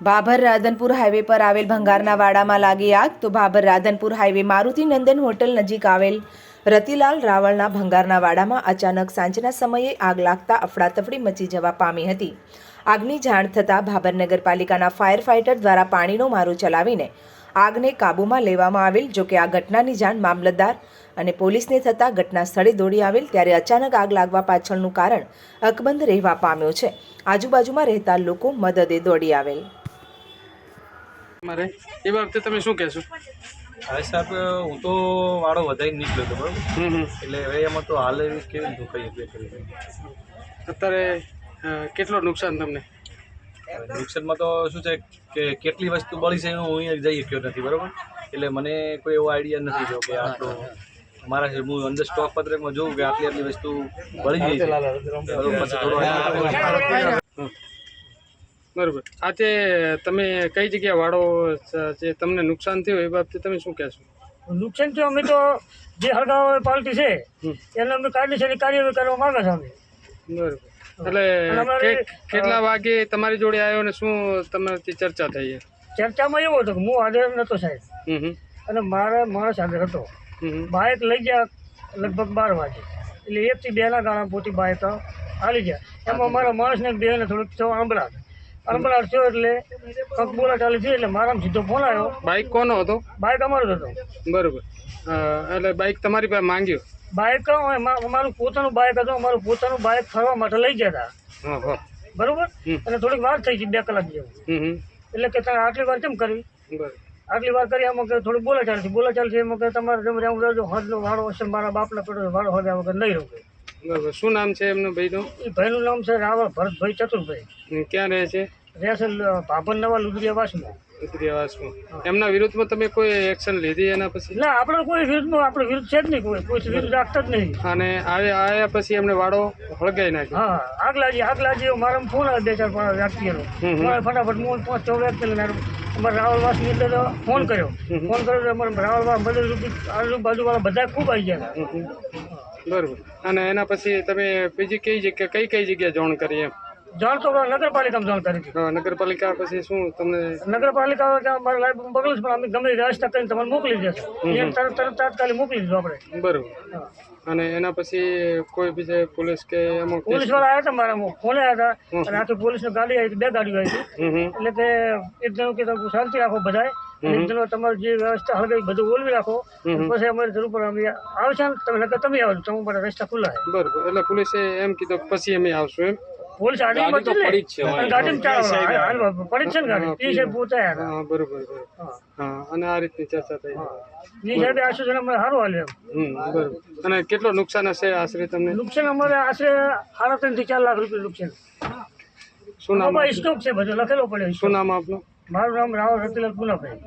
Bhabhar Radhanpur highway પર આવેલ ભંગારના વાડામાં લાગી આગ. તો ભાભર રાધનપુર હાઈવે મારુતિ નંદન હોટલ નજીક આવેલ રતિલાલ રાવળના ભંગારના વાડામાં અચાનક સાંજના સમયે આગ લાગતા અફડાતફડી મચી જવા પામી હતી. આગની જાણ થતાં ભાભર નગરપાલિકાના ફાયર ફાઇટર દ્વારા પાણીનો મારો ચલાવીને આગને કાબૂમાં લેવામાં આવેલ. જોકે આ ઘટનાની જાણ મામલતદાર અને પોલીસને થતાં ઘટના સ્થળે દોડી આવેલ. ત્યારે અચાનક આગ લાગવા પાછળનું કારણ અકબંધ રહેવા પામ્યો છે. આજુબાજુમાં રહેતા લોકો મદદે દોડી આવેલ. મારે એ બાબતે તમે શું કહેશો? હવે સાહેબ હું તો વાળો વધારીને નીકળ્યો હતો બરાબર, એટલે હવે એમાં તો હાલ કેવી રીતે કઈ અપીલ કરી? અત્યારે કેટલો નુકસાન તમને? નુકસાનમાં તો શું છે કે કેટલી વસ્તુ બળી છે હું અહીંયા જઈ શક્યો નથી બરાબર, એટલે મને કોઈ એવો આઈડિયા નથી જો કે આટલો મારા હું અંદર સ્ટોક પત્રકમાં જોઉં કે આટલી વસ્તુ બળી ગઈ છે બરાબર, પછી થોડો બરાબર. આજે તમે કઈ જગ્યાએ વાળો જે તમને નુકસાન થયું એ બાબતે તમે શું કહેશો? નુકસાન થયું અમે તો જે હળગાવ પાર્ટી છે એને અમે કાયદેસરની કાર્યવાહી કરવા માંગે છે અમે. બરાબર. એટલે કેટલા વાગે તમારી જોડે આવ્યો ને શું તમારી ચર્ચા થઈ? ચર્ચામાં એવો હતો કે હું હાજર નહોતો સાહેબ, અને મારા માણસ હાજર હતો. બાઇક લઈ ગયા લગભગ 12 વાગે, એટલે 1 થી 2 ના ગાળા પોતી બાઇક હાલી ગયા. એમાં મારા માણસને બેને થોડુંક અણબડાટ થયો, એટલે કંઈક બોલા ચાલી થઈ, એટલે મારામાં સીધો ફોન આવ્યો. બાઇક કોનો હતો? બાઇક અમારો જ હતો. બરાબર. એટલે બાઇક તમારી પાસે માંગ્યો? બાઇક અમારું પોતાનું બાઇક હતું, અમારું પોતાનું બાઇક ફરવા માટે લઈ ગયા હતા બરોબર, અને થોડીક વાર થઈ ગઈ 2 કલાક જેવું. એટલે કે તમે આટલી વાર કેમ કરી? આટલી વાર કરી એમાં કે થોડી બોલાચાલ છે એમાં કે તમારે હદનો વાળો હશે, મારા બાપના પેટો વાળો હદા વગર નહીં રોકે. બરાબર. શું નામ છે એમનું ભાઈનું? એ ભાઈનું નામ છે રાવળ ભરતભાઈ ચતુરભાઈ. ક્યાં રહે છે? રહેશે ભાભર નવા લુદરિયાવાસમાં. એમના વિરુદ્ધમાં તમે કોઈ એક્શન લીધી એના પછી? ના, આપણે કોઈ વિરુદ્ધમાં આપણે વિરુદ્ધ છે જ નહીં, કોઈ વિરુદ્ધ રાખતા જ નહીં. અને આવ્યા પછી એમને વાળો હળગાઈ નાખ્યો? હા, આગ લાગી મારા ફોન આવે 2-4 વ્યક્તિઓનો. ફટાફટ હું 5-6 વ્યક્તિ અમારા રાવળવાસની અંદર ફોન કર્યો તો અમારા રાવળવાસ બધું આજુબાજુવાળા બધા ખૂબ આવી ગયા હતા. બરાબર. અને એના પછી તમે બીજી કઈ જગ્યાએ જાણ કરી? એમ જાણ તો નગરપાલિકામાં જાણ કરી હતી. નગરપાલિકા પછી શું તમને? નગરપાલિકા મારા લાઈફ બગડે પણ અમે ગમે વ્યવસ્થા કરીને તમારે મોકલી દેશું. તરત તાત્કાલિક મોકલી દીધું આપણે. બરાબર. અને એના પછી કોઈ બીજે પોલીસ કે એમાં? પોલીસ વાળા આવ્યા હતા, મારા ફોને આવ્યા હતા, અને આખી પોલીસની ગાડી આવી હતી, 2 ગાડીઓ આવી હતી. એટલે કે એક જણું કે શાંતિ રાખો બધાય, એક જણો તમારી જે વ્યવસ્થા હળગાઈ બધું ઓલવી રાખો, પછી અમારી જરૂર પર અમે આવશે ને તમે આવો તો અમારા રસ્તા ખુલ્લા છે. બરાબર. એટલે પોલીસે એમ કીધું પછી અમે આવશું? એમ પોલીસ ગાડી પડી જ છે ને ગાડી એ પહોંચાયા હતા. બરોબર. હા, અને આ રીતની ચર્ચા થઈ. એ સાહેબ આશરે અમને સારું હાલ્યું એમ. બરોબર. અને કેટલું નુકસાન હશે આશરે તમને? નુકસાન અમારે આશરે 3.5 થી 4 લાખ રૂપિયા નુકસાન. શું નામ? સ્ટોક છે બધો લખેલો પડ્યો. શું નામ આપનું? મારું નામ રાવળ રતિલાલ પુનાભાઈ.